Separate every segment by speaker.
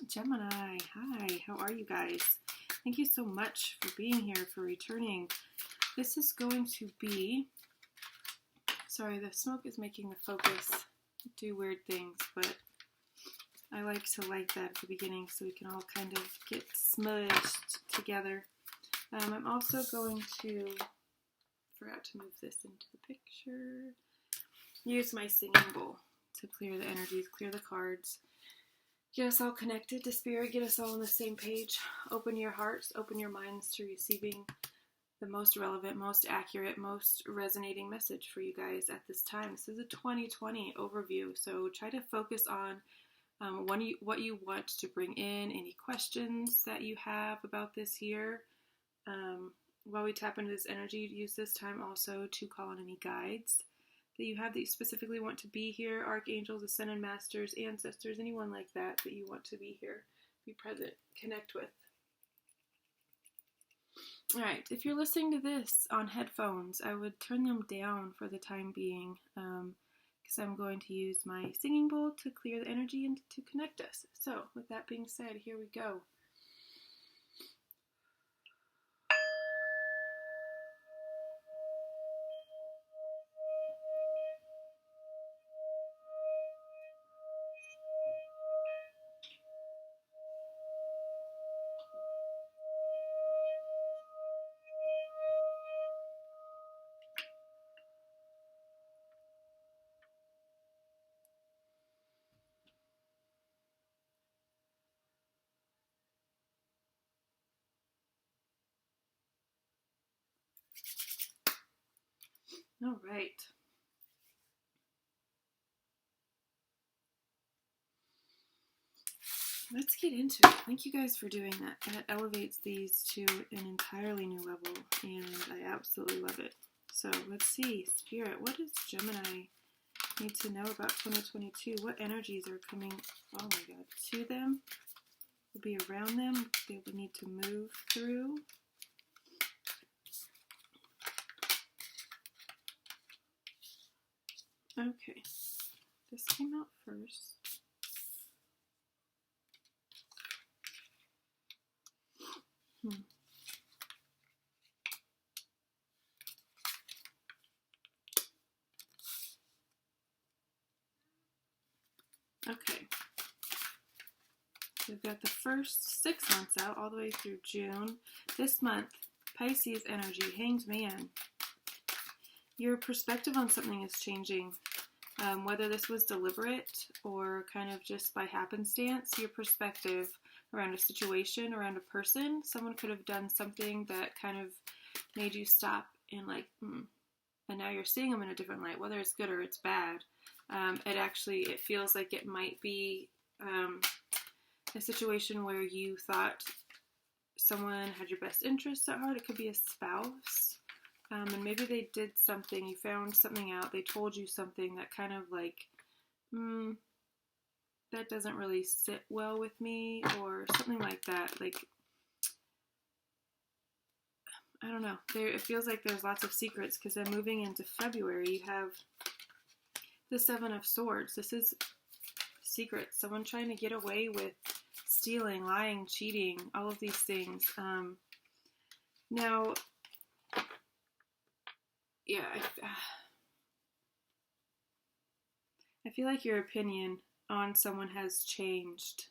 Speaker 1: Gemini, hi, how are you guys? Thank you so much for being here, for returning. This is going to be, sorry, the smoke is making the focus do weird things, but I like to light that at the beginning so we can all kind of get smudged together. I'm also going to, forgot to move this into the picture, use my singing bowl to clear the energies, clear the cards. Get us all connected to Spirit, get us all on the same page. Open your hearts, open your minds to receiving the most relevant, most accurate, most resonating message for you guys at this time. This is a 2020 overview, so try to focus on what you want to bring in, any questions that you have about this year. While we tap into this energy, use this time also to call on any guides that you have that you specifically want to be here, archangels, ascended masters, ancestors, anyone like that that you want to be here, be present, connect with. Alright, if you're listening to this on headphones, I would turn them down for the time being, because I'm going to use my singing bowl to clear the energy and to connect us. So, with that being said, here we go. All right. Let's get into it. Thank you guys for doing that. That elevates these to an entirely new level, and I absolutely love it. So let's see. Spirit, what does Gemini need to know about 2022? What energies are coming, oh my God, to them? Will be around them? They will need to move through? Okay. This came out first. Okay. We've got the first 6 months out, all the way through June. This month, Pisces energy, Hanged Man. Your perspective on something is changing. Whether this was deliberate or kind of just by happenstance, your perspective around a situation, around a person, someone could have done something that kind of made you stop and like, and now you're seeing them in a different light, whether it's good or it's bad. It feels like it might be a situation where you thought someone had your best interests at heart. It could be a spouse. And maybe they did something, you found something out, they told you something that kind of like, that doesn't really sit well with me, or something like that. Like, I don't know. It feels like there's lots of secrets, because then moving into February, you have the 7 of Swords. This is secrets. Someone trying to get away with stealing, lying, cheating, all of these things. Now, yeah, I feel like your opinion on someone has changed,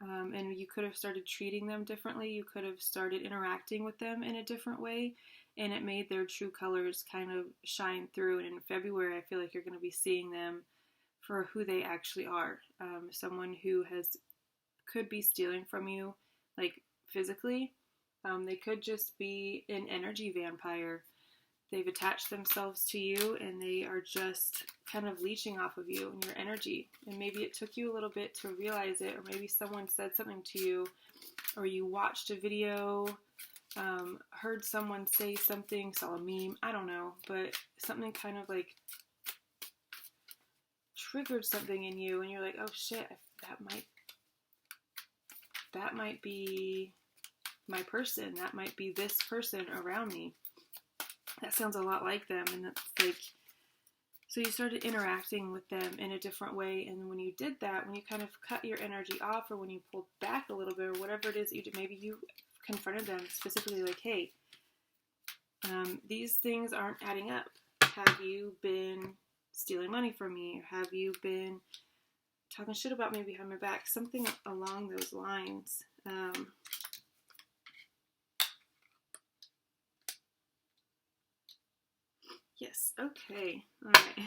Speaker 1: and you could have started treating them differently. You could have started interacting with them in a different way, and it made their true colors kind of shine through. And in February, I feel like you're going to be seeing them for who they actually are. Someone who could be stealing from you, like physically. They could just be an energy vampire. They've attached themselves to you, and they are just kind of leeching off of you and your energy. And maybe it took you a little bit to realize it, or maybe someone said something to you, or you watched a video, heard someone say something, saw a meme, I don't know, but something kind of like triggered something in you, and you're like, oh shit, that might be my person, that might be this person around me. That sounds a lot like them, and that's like, So you started interacting with them in a different way, and when you did that, when you kind of cut your energy off, or when you pulled back a little bit, or whatever it is that you did, maybe you confronted them specifically like, hey, these things aren't adding up. Have you been stealing money from me? Or have you been talking shit about me behind my back? Something along those lines. Yes, okay, alright.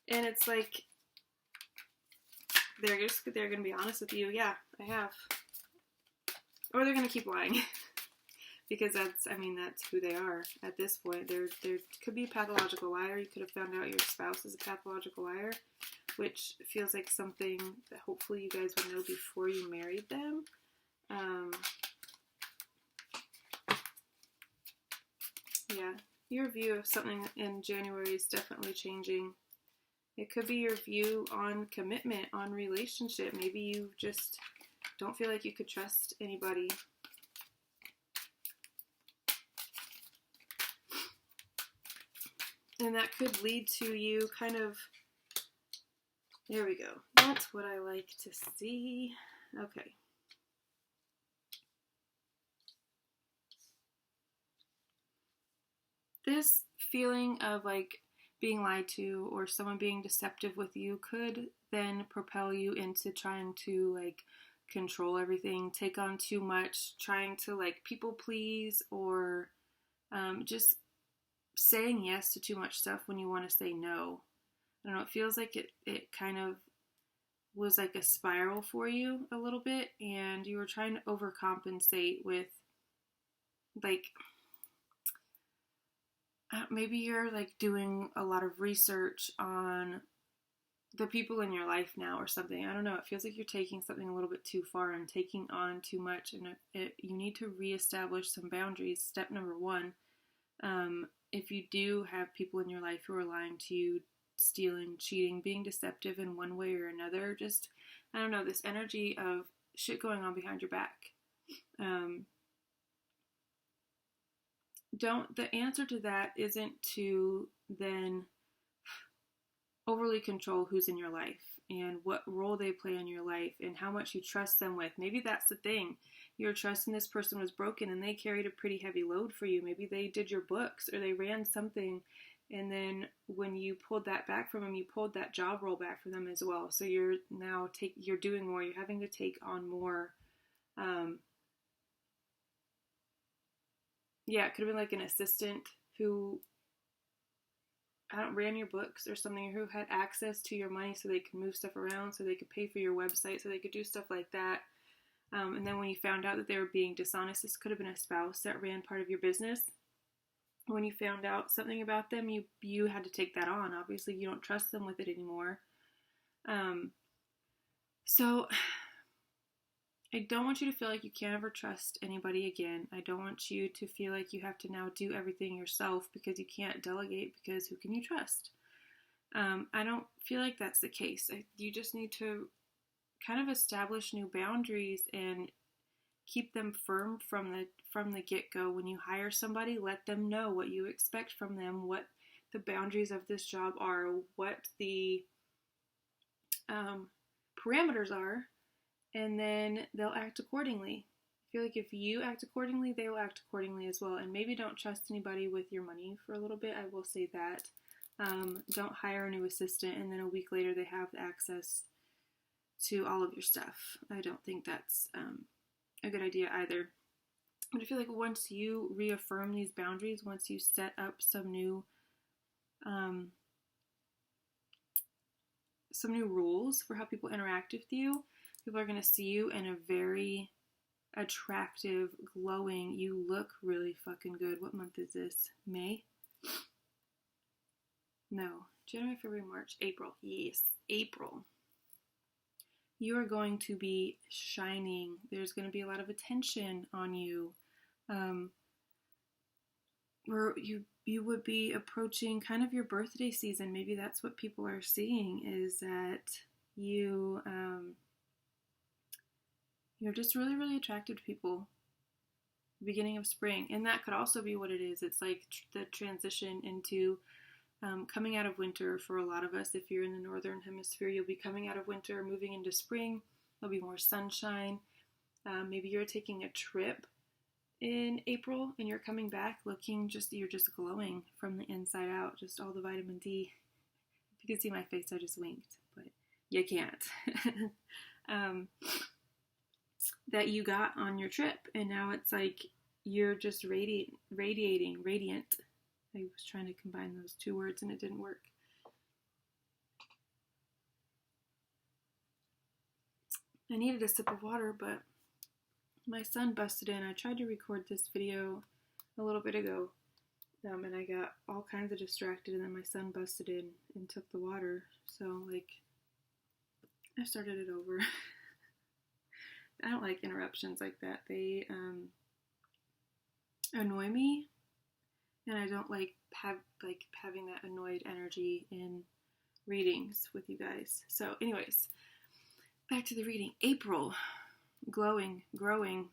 Speaker 1: And it's like, they're going to be honest with you. Yeah, I have. Or they're going to keep lying. Because that's who they are at this point. There could be a pathological liar. You could have found out your spouse is a pathological liar, which feels like something that hopefully you guys would know before you married them. Yeah, your view of something in January is definitely changing. It could be your view on commitment, on relationship. Maybe you just don't feel like you could trust anybody. And that could lead to you kind of, there we go. That's what I like to see. Okay. This feeling of like being lied to or someone being deceptive with you could then propel you into trying to like control everything, take on too much, trying to like people please, or just saying yes to too much stuff when you want to say no. I don't know, it feels like it kind of was like a spiral for you a little bit, and you were trying to overcompensate with like, maybe you're like doing a lot of research on the people in your life now or something. I don't know. It feels like you're taking something a little bit too far and taking on too much, and you need to reestablish some boundaries. Step number one, if you do have people in your life who are lying to you, stealing, cheating, being deceptive in one way or another, just, I don't know, this energy of shit going on behind your back. The answer to that isn't to then overly control who's in your life and what role they play in your life and how much you trust them with. Maybe that's the thing. Your trust in this person was broken and they carried a pretty heavy load for you. Maybe they did your books or they ran something, and then when you pulled that back from them, you pulled that job role back from them as well. So you're now you're doing more. You're having to take on more. Yeah, it could have been like an assistant who ran your books or something, who had access to your money so they could move stuff around, so they could pay for your website, so they could do stuff like that. And then when you found out that they were being dishonest, this could have been a spouse that ran part of your business. When you found out something about them, you had to take that on. Obviously, you don't trust them with it anymore. So I don't want you to feel like you can't ever trust anybody again. I don't want you to feel like you have to now do everything yourself because you can't delegate, because who can you trust? I don't feel like that's the case. You just need to kind of establish new boundaries and keep them firm from the get-go. When you hire somebody, let them know what you expect from them, what the boundaries of this job are, what the parameters are, and then they'll act accordingly. I feel like if you act accordingly, they will act accordingly as well. And maybe don't trust anybody with your money for a little bit. I will say that. Don't hire a new assistant and then a week later they have access to all of your stuff. I don't think that's a good idea either. But I feel like once you reaffirm these boundaries, once you set up some new rules for how people interact with you, people are going to see you in a very attractive, glowing, you look really fucking good. What month is this? May? No. January, February, March, April. Yes, April. You are going to be shining. There's going to be a lot of attention on you. Where you would be approaching kind of your birthday season. Maybe that's what people are seeing, is that you're just really, really attractive to people. beginning of spring. And that could also be what it is. It's like the transition into coming out of winter for a lot of us. If you're in the northern hemisphere, you'll be coming out of winter, moving into spring. There'll be more sunshine. Maybe you're taking a trip in April and you're coming back looking you're just glowing from the inside out, just all the vitamin D. If you can see my face, I just winked, but you can't. That you got on your trip, and now it's like you're just radiant. I was trying to combine those two words and it didn't work. I needed a sip of water, but my son busted in. I tried to record this video a little bit ago, and I got all kinds of distracted, and then my son busted in and took the water. So, like, I started it over. I don't like interruptions like that. They annoy me, and I don't like having that annoyed energy in readings with you guys. So, anyways, back to the reading. April. Glowing, growing,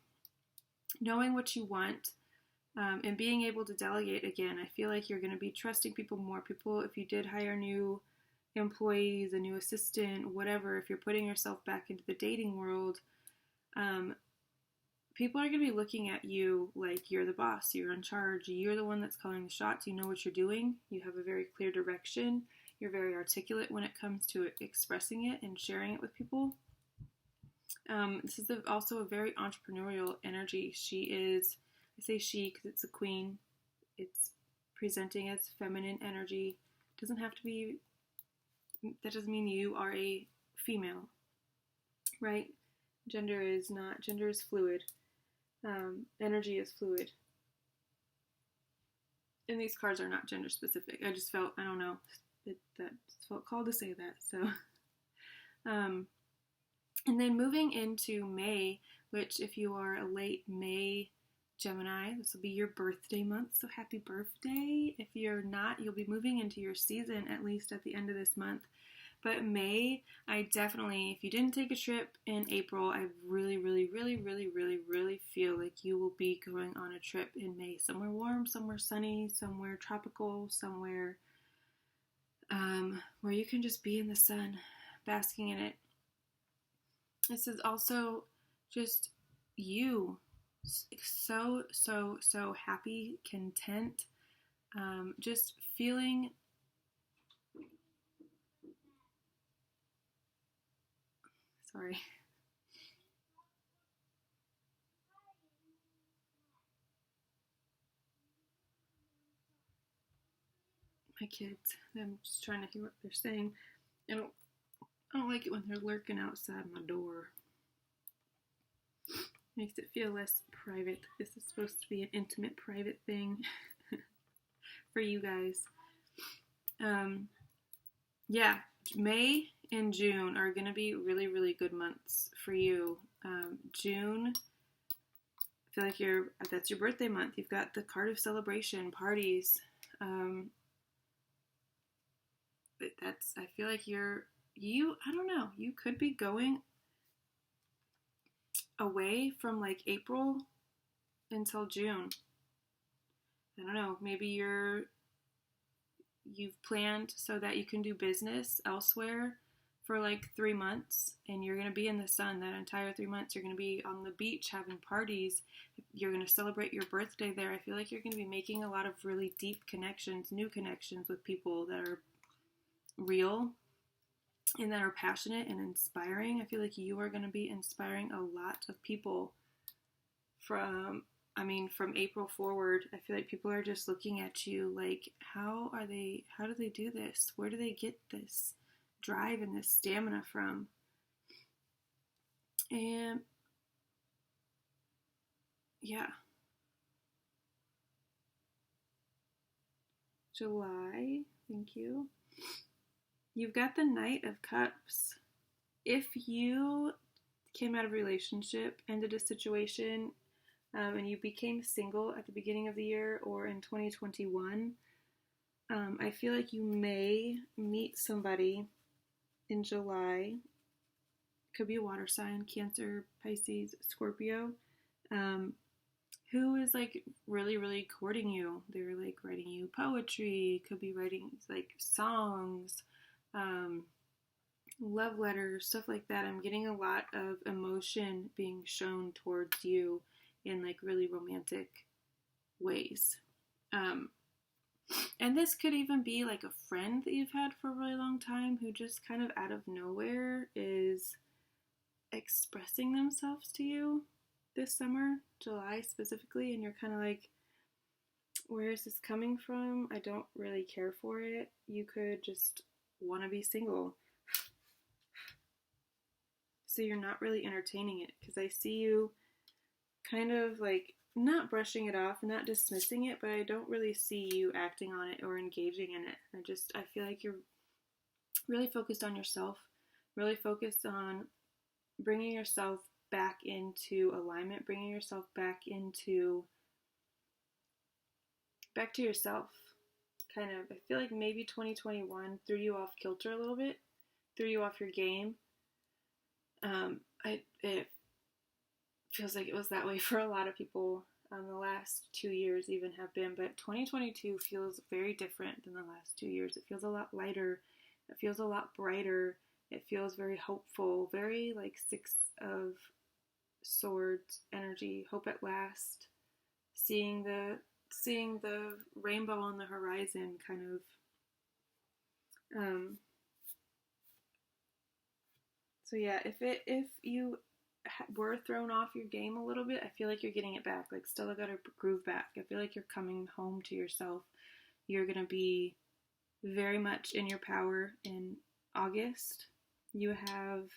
Speaker 1: knowing what you want, and being able to delegate again. I feel like you're going to be trusting people more. People, if you did hire new employees, a new assistant, whatever, if you're putting yourself back into the dating world, people are going to be looking at you like you're the boss, you're in charge, you're the one that's calling the shots, you know what you're doing, you have a very clear direction, you're very articulate when it comes to expressing it and sharing it with people. This is also a very entrepreneurial energy. She is, I say she because it's a queen. It's presenting as feminine energy. Doesn't have to be, that doesn't mean you are a female, right? Gender is fluid. Energy is fluid. And these cards are not gender specific. I just felt, I don't know, that felt called to say that. So, and then moving into May, which if you are a late May Gemini, this will be your birthday month, so happy birthday. If you're not, you'll be moving into your season at least at the end of this month. But May, I definitely, if you didn't take a trip in April, I really feel like you will be going on a trip in May. Somewhere warm, somewhere sunny, somewhere tropical, somewhere where you can just be in the sun, basking in it. This is also just you, so happy, content, just feeling, sorry, my kids, I'm just trying to hear what they're saying. I don't like it when they're lurking outside my door. Makes it feel less private. This is supposed to be an intimate, private thing for you guys. Yeah, May and June are going to be really good months for you. June, I feel like that's your birthday month. You've got the card of celebration, parties. I feel like I don't know, you could be going away from like April until June. I don't know, maybe you've planned so that you can do business elsewhere for like 3 months, and you're going to be in the sun that entire 3 months. You're going to be on the beach having parties. You're going to celebrate your birthday there. I feel like you're going to be making a lot of really deep connections, new connections with people that are real and that are passionate and inspiring. I feel like you are going to be inspiring a lot of people from April forward. I feel like people are just looking at you like, how do they do this? Where do they get this drive and this stamina from? And yeah. July, thank you. You've got the Knight of Cups. If you came out of a relationship, ended a situation, and you became single at the beginning of the year or in 2021, I feel like you may meet somebody in July. Could be a water sign, Cancer, Pisces, Scorpio, who is like really, really courting you. They're like writing you poetry, could be writing like songs, love letters, stuff like that. I'm getting a lot of emotion being shown towards you in like really romantic ways. And this could even be like a friend that you've had for a really long time who just kind of out of nowhere is expressing themselves to you this summer, July specifically, and you're kind of like, where is this coming from? I don't really care for it. You could just want to be single. So you're not really entertaining it, because I see you kind of like not brushing it off, not dismissing it, but I don't really see you acting on it or engaging in it. I feel like you're really focused on yourself, really focused on bringing yourself back into alignment, bringing yourself back to yourself. Kind of, I feel like maybe 2021 threw you off kilter a little bit, threw you off your game. It feels like it was that way for a lot of people. The last 2 years even have been, but 2022 feels very different than the last 2 years. It feels a lot lighter. It feels a lot brighter. It feels very hopeful, very like 6 of Swords energy, hope at last, seeing the rainbow on the horizon, kind of. So yeah, if you were thrown off your game a little bit, I feel like you're getting it back. Like, Stella got her groove back. I feel like you're coming home to yourself. You're gonna be very much in your power in August. You have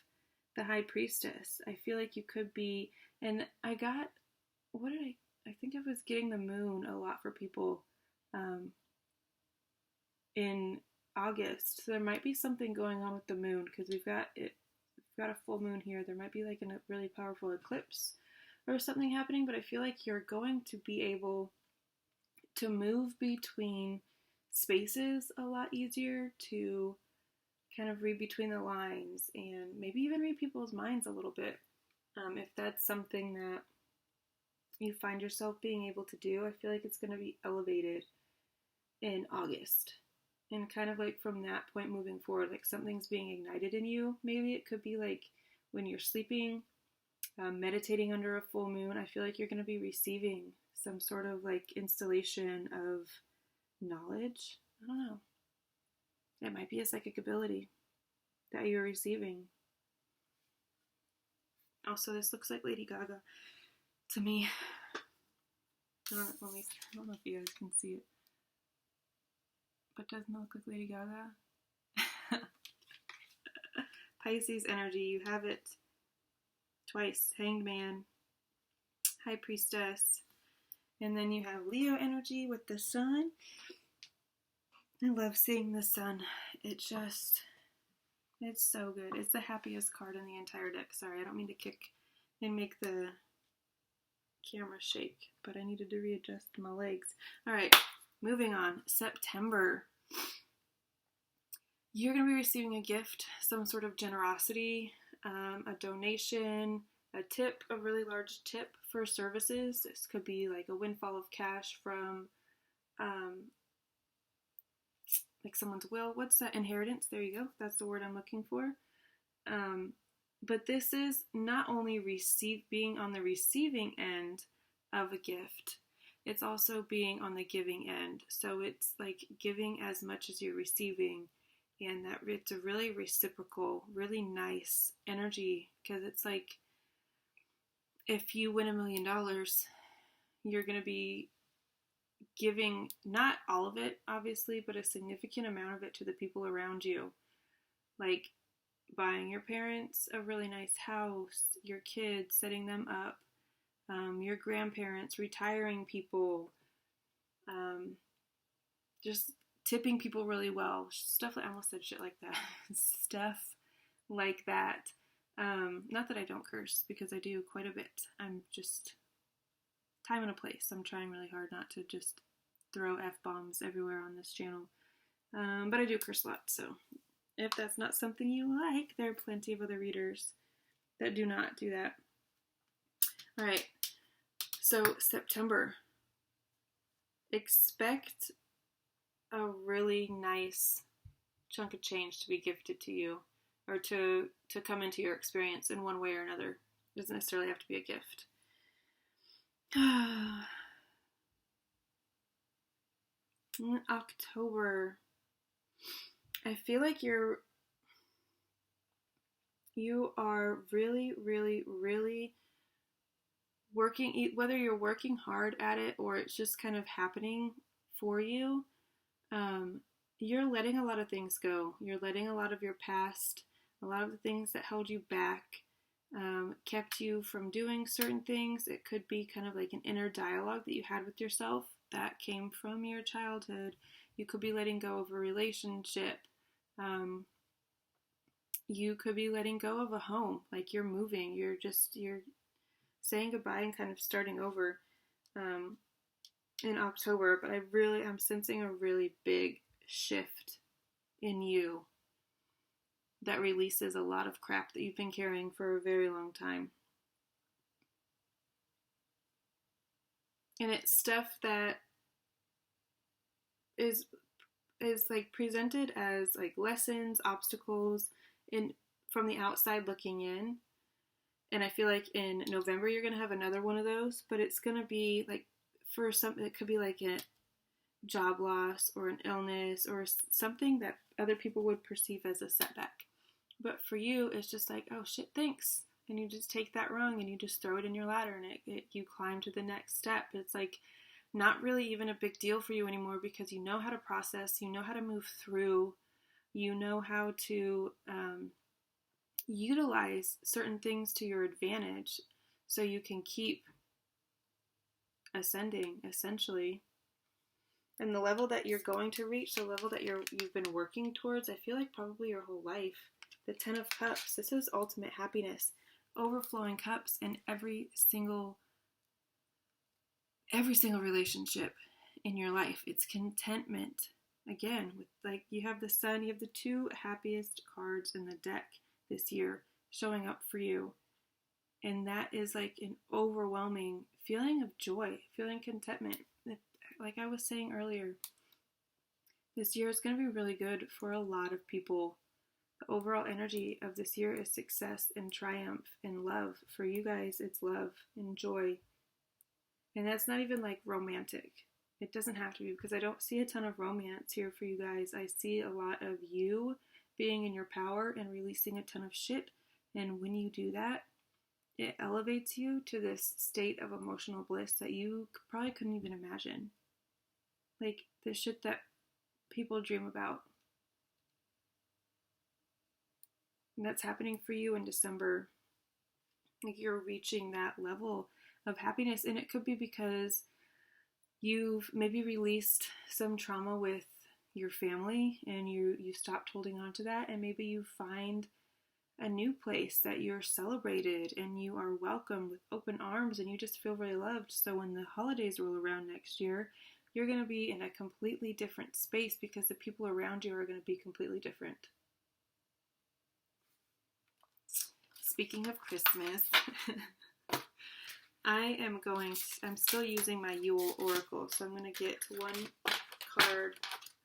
Speaker 1: the High Priestess. I feel like you could be, and I think I was getting the moon a lot for people in August. So there might be something going on with the moon, because we've got a full moon here. There might be like a really powerful eclipse or something happening, but I feel like you're going to be able to move between spaces a lot easier, to kind of read between the lines and maybe even read people's minds a little bit. If that's something that you find yourself being able to do, I feel like it's going to be elevated in August. And kind of like from that point moving forward, like something's being ignited in you. Maybe it could be like when you're sleeping, meditating under a full moon. I feel like you're going to be receiving some sort of like installation of knowledge. I don't know. It might be a psychic ability that you're receiving. Also, this looks like Lady Gaga to me. I don't know if you guys can see it, but doesn't it look like Lady Gaga? Pisces energy, you have it twice. Hanged Man, High Priestess, and then you have Leo energy with the Sun. I love seeing the Sun. It's so good. It's the happiest card in the entire deck. Sorry, I don't mean to kick and make the camera shake, but I needed to readjust my legs. All right, moving on. September. You're going to be receiving a gift, some sort of generosity, a donation, a tip, a really large tip for services. This could be like a windfall of cash from like someone's will. What's that? Inheritance. There you go. That's the word I'm looking for. But this is not only being on the receiving end of a gift, it's also being on the giving end. So it's like giving as much as you're receiving, and that it's a really reciprocal, really nice energy, because it's like if you win $1 million, you're going to be giving not all of it, obviously, but a significant amount of it to the people around you. Like buying your parents a really nice house, your kids, setting them up, your grandparents, retiring people, just tipping people really well. Stuff like, I almost said shit like that. Stuff like that. Not that I don't curse, because I do quite a bit. I'm just time and a place. I'm trying really hard not to just throw F-bombs everywhere on this channel. But I do curse a lot, so if that's not something you like, there are plenty of other readers that do not do that. Alright, So September, expect a really nice chunk of change to be gifted to you, or to come into your experience in one way or another. It doesn't necessarily have to be a gift. In October, I feel like you are really, really, really working, whether you're working hard at it or it's just kind of happening for you. You're letting a lot of things go. You're letting a lot of your past, a lot of the things that held you back, kept you from doing certain things. It could be kind of like an inner dialogue that you had with yourself that came from your childhood. You could be letting go of a relationship. You could be letting go of a home, like you're moving. You're saying goodbye and kind of starting over in October. But I'm sensing a really big shift in you that releases a lot of crap that you've been carrying for a very long time. And it's stuff that is like presented as like lessons, obstacles from the outside looking in. And I feel like in November you're going to have another one of those, but it's going to be like for something, it could be like a job loss or an illness or something that other people would perceive as a setback. But for you, it's just like, oh shit, thanks. And you just take that rung and you just throw it in your ladder and you climb to the next step. It's like not really even a big deal for you anymore because you know how to process, you know how to move through, you know how to utilize certain things to your advantage so you can keep ascending, essentially. And the level that you're going to reach, the level that you've been working towards, I feel like probably your whole life. The 10 of Cups, this is ultimate happiness, overflowing cups in every single relationship in your life. It's contentment. Again, with like you have the Sun, you have the 2 happiest cards in the deck this year showing up for you. And that is like an overwhelming feeling of joy, feeling contentment. Like I was saying earlier, this year is going to be really good for a lot of people. The overall energy of this year is success and triumph and love. For you guys, it's love and joy. And that's not even like romantic. It doesn't have to be, because I don't see a ton of romance here for you guys. I see a lot of you being in your power and releasing a ton of shit. And when you do that, it elevates you to this state of emotional bliss that you probably couldn't even imagine. Like the shit that people dream about. And that's happening for you in December. Like you're reaching that level of happiness. And it could be because you've maybe released some trauma with your family and you stopped holding on to that. And maybe you find a new place that you're celebrated and you are welcomed with open arms and you just feel really loved. So when the holidays roll around next year, you're going to be in a completely different space because the people around you are going to be completely different. Speaking of Christmas, I'm still using my Yule Oracle, so I'm going to get one card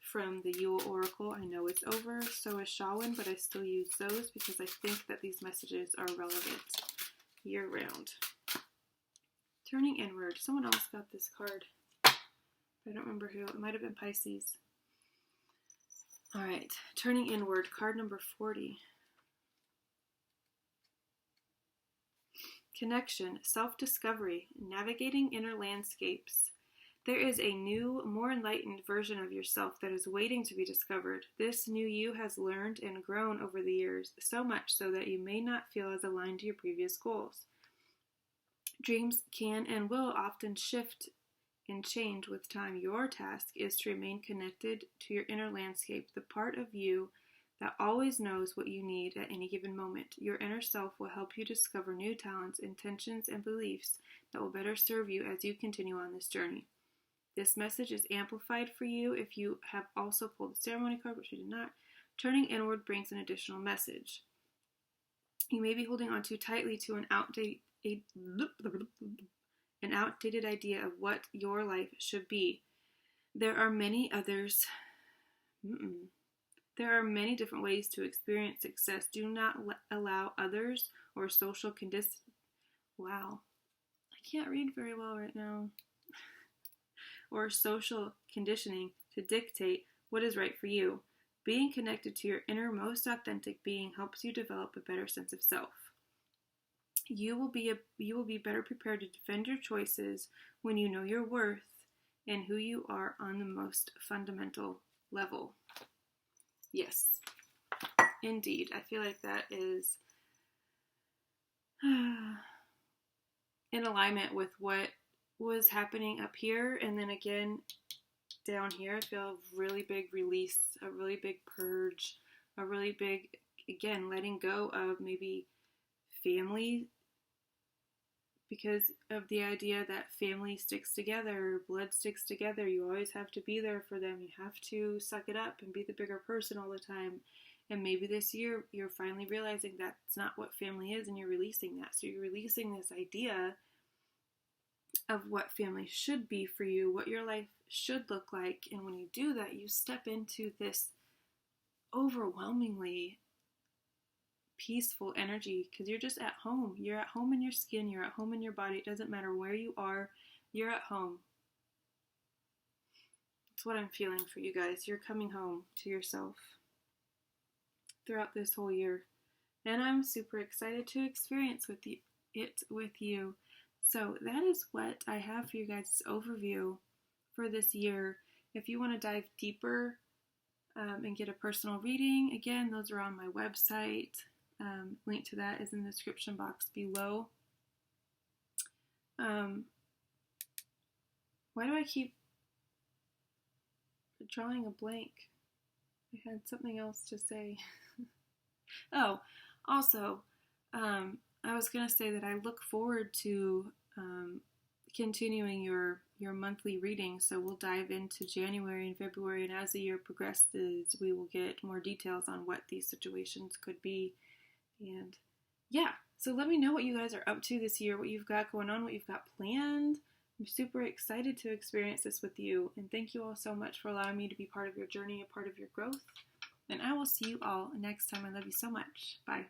Speaker 1: from the Yule Oracle. I know it's over, so is Shawan, but I still use those because I think that these messages are relevant year-round. Turning inward. Someone else got this card. I don't remember who. It might have been Pisces. All right. Turning inward. Card number 40. Connection. Self-discovery. Navigating inner landscapes. There is a new, more enlightened version of yourself that is waiting to be discovered. This new you has learned and grown over the years, so much so that you may not feel as aligned to your previous goals. Dreams can and will often shift and change with time. Your task is to remain connected to your inner landscape, the part of you that always knows what you need at any given moment. Your inner self will help you discover new talents, intentions, and beliefs that will better serve you as you continue on this journey. This message is amplified for you if you have also pulled the ceremony card, which you did not. Turning inward brings an additional message. You may be holding on too tightly to an an outdated idea of what your life should be. There are many others. There are many different ways to experience success. Do not allow others or social conditions. Wow, I can't read very well right now. Or social conditioning to dictate what is right for you. Being connected to your inner, most authentic being helps you develop a better sense of self. You will be better prepared to defend your choices when you know your worth and who you are on the most fundamental level. Yes, indeed. I feel like that is in alignment with what was happening up here, and then again down here. I feel a really big release, a really big purge, a really big, again, letting go of maybe family, because of the idea that family sticks together, blood sticks together. You always have to be there for them. You have to suck it up and be the bigger person all the time. And maybe this year you're finally realizing that's not what family is, and you're releasing that. So you're releasing this idea of what family should be for you, what your life should look like. And when you do that, you step into this overwhelmingly peaceful energy, because you're just at home. You're at home in your skin, you're at home in your body. It doesn't matter where you are, you're at home. That's what I'm feeling for you guys. You're coming home to yourself throughout this whole year, and I'm super excited to experience it with you. So that is what I have for you guys' overview for this year. If you want to dive deeper and get a personal reading, again, those are on my website. Link to that is in the description box below. Why do I keep drawing a blank? I had something else to say. Oh, also, I was going to say that I look forward to continuing your monthly reading. So we'll dive into January and February, and as the year progresses, we will get more details on what these situations could be. And yeah, so let me know what you guys are up to this year, what you've got going on, what you've got planned. I'm super excited to experience this with you, and thank you all so much for allowing me to be part of your journey, a part of your growth. And I will see you all next time. I love you so much. Bye.